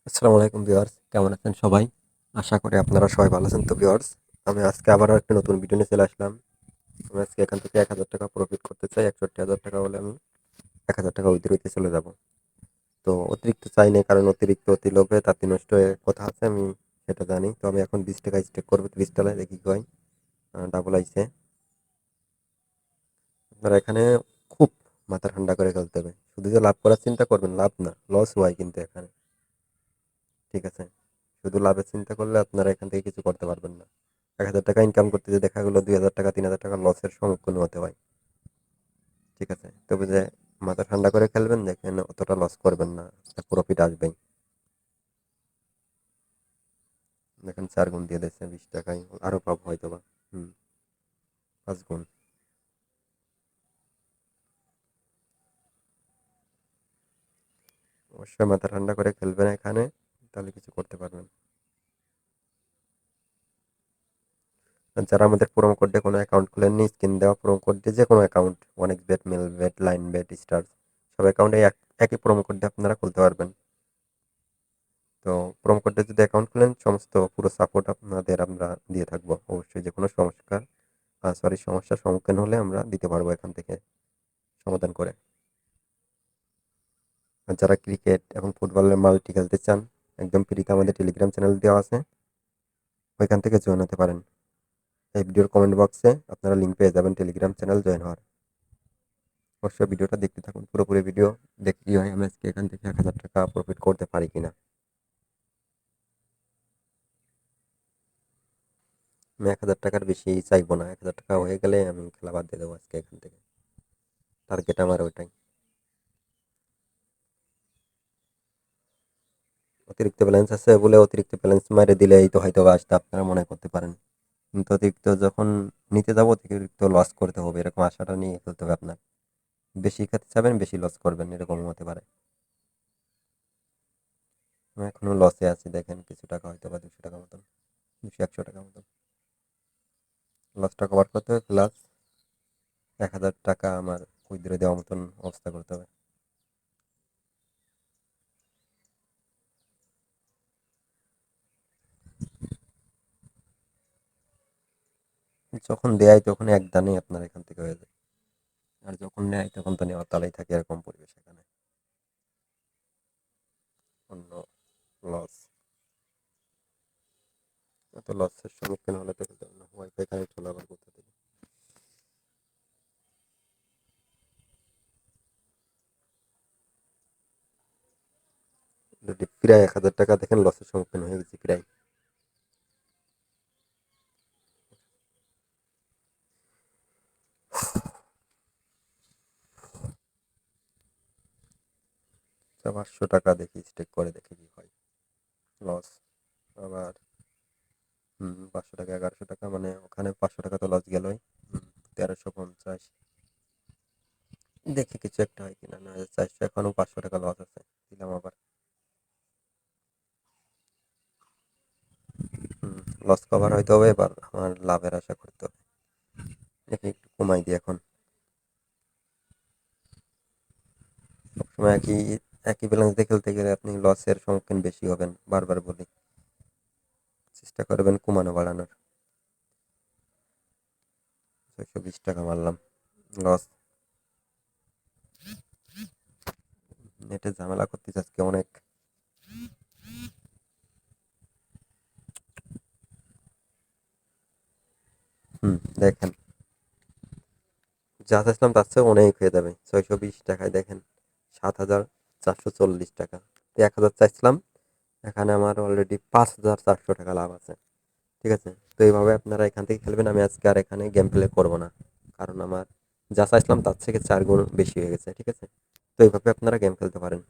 আসসালামু আলাইকুম ভিউয়ার্স, কেমন আছেন সবাই? আশা করি আপনারা সবাই ভালো আছেন। তো ভিউয়ার্স, আমি আজকে আবারও একটা নতুন ভিডিও নিয়ে চলে আসলাম। আমি আজকে এখান থেকে ১,০০০ টাকা প্রফিট করতে চাই। ৬১,০০০ টাকা হলে আমি ১,০০০ টাকা উইথড্রতে চলে যাব। তো অতিরিক্ত চাই না, কারণ অতিরিক্ত অতি লোভে তাঁতি নষ্ট হয়ে কথা আছে, আমি সেটা জানি। তো আমি এখন ২০ টাকা স্টেক করবো, ৩০ টাকায় দেখি কি হয়। ডাবল আইছে। আপনারা এখানে খুব মাথা ঠান্ডা করে খেলতে হবে। শুধু যে লাভ করার চিন্তা করবেন, লাভ না, লস হয় কিন্তু এখানে। ঠিক আছে? শুধু লাভের চিন্তা করলে আপনারা এখান থেকে কিছু করতে পারবেন না। ১,০০০ টাকা ইনকাম করতে যে দেখা গেলো ২,০০০ টাকা ৩,০০০ টাকা লসের সম্মুখীন হতে হয়। ঠিক আছে? তবে যে মাথা ঠান্ডা করে খেলবেন, দেখেন অতটা লস করবেন না, প্রফিট আসবেই। দেখেন ৪ গুণ দিয়ে দিচ্ছে ২০ টাকায়, আরো পাবো হয়তো বা। হুম, ৫ গুণ। অবশ্যই মাথা ঠান্ডা করে খেলবেন এখানে, তাহলে কিছু করতে পারবেন। আর যারা আমাদের প্রোমো কোড দিয়ে কোনো অ্যাকাউন্ট খুলেননি, স্ক্রিন দেওয়া প্রোমো কোড দিয়ে যে কোনো অ্যাকাউন্ট, অনেক bet, Melbet, Linebet, star, সব অ্যাকাউন্টে একই প্রোমো কোড দিয়ে আপনারা খুলতে পারবেন। তো প্রোমো কোডে যদি অ্যাকাউন্ট খুলেন, সমস্ত পুরো সাপোর্ট আপনাদের আমরা দিয়ে থাকবো। অবশ্যই যে কোনো সমস্যার সম্মুখীন হলে আমরা দিতে পারবো এখান থেকে সমাধান করে। আর যারা ক্রিকেট এবং ফুটবলের মাল্টি খেলতে চান, একদম ফ্রিতে আমাদের টেলিগ্রাম চ্যানেল দেওয়া আছে, ওইখান থেকে জয়েন হতে পারেন। এই ভিডিওর কমেন্ট বক্সে আপনারা লিঙ্ক পেয়ে যাবেন টেলিগ্রাম চ্যানেল জয়েন হওয়ার। অবশ্যই ভিডিওটা দেখতে থাকুন, পুরোপুরি ভিডিও দেখে কি হয়, আমি আজকে এখান থেকে ১,০০০ টাকা প্রফিট করতে পারি কিনা। আমি ১,০০০ টাকার বেশি চাইবো না, ১,০০০ টাকা হয়ে গেলে আমি খেলা বাদ দিয়ে দেবো আজকে এখান থেকে। টার্গেট আমার ওইটাই। অতিরিক্ত ব্যালেন্স আছে বলে অতিরিক্ত ব্যালেন্স মারে দিলেই তো হয়তো বা আসতে আপনারা মনে করতে পারেন, কিন্তু অতিরিক্ত যখন নিতে যাবো অতিরিক্ত লস করতে হবে, এরকম আশাটা নিয়ে খেলতে হবে আপনার। বেশি খেতে চাবেন, বেশি লস করবেন, এরকম হতে পারে। আমি এখনো লসে আছি, দেখেন কিছু টাকা হয়তো বা ২০০ টাকা মতন, ২০০-১০০ টাকা মতন লসটা কভার করতে হবে, প্লাস ১,০০০ টাকা আমার উইথড্র দেওয়ার মতন অবস্থা করতে হবে। যখন দেয় তখন এক দানে আপনার এখান থেকে হয়ে যায়, আর যখন নেয় তখন তো নেওয়ার তালাই থাকে, এরকম পরিবেশ এখানে। অন্য লস, এত লসের সম্মুখীন হলে তো খেলতে হবে না। ওয়াইফাই কানেক্ট হলো আবার কোথা থেকে। যদি প্রায় ১,০০০ টাকা দেখেন লসের সম্মুখীন হয়ে গেছি প্রায়। আচ্ছা, ৫০০ টাকা দেখি স্টেক করে দেখি কি হয়। লস আবার। ৫০০ টাকা, ১১০০ টাকা, মানে ওখানে ৫০০ টাকা তো লস গেলই। ১৩৫০। দেখি কিছু একটা হয় কিনা, না ৪০০, এখনো ৫০০ টাকা লস আছে। দিলাম আবার। লস কভার হইতে হবে, এবার আমার লাভের আশা করতে হবে। দেখি একটু কমাই দিই এখন। সবসময় একই একই ব্যালেন্স দিয়ে খেলতে গেলে আপনি লসের সম্মুখীন বেশি হবেন, বারবার বলি। চেষ্টা করবেন কমানো বাড়ানোর। ৬২০ টাকা মারলাম, লস। নেটে ঝামেলা করতেছে আজকে অনেক। দেখেন, যা চাইছিলাম তার চেয়ে অনেক হয়ে যাবে। ৬২০ টাকায় দেখেন ৭,৪৪০ টাকা। ১,০০০ চাইছিলাম, এখানে আমার অলরেডি ৫,৪০০ টাকা লাভ আছে। ঠিক আছে? তো এইভাবে আপনারা এখান থেকে খেলবেন। আমি আজকে আর এখানে গেম প্লে করবো না, কারণ আমার যা চাইছিলাম তার থেকে ৪ গুণ বেশি হয়ে গেছে। ঠিক আছে? তো এইভাবে আপনারা গেম খেলতে পারেন।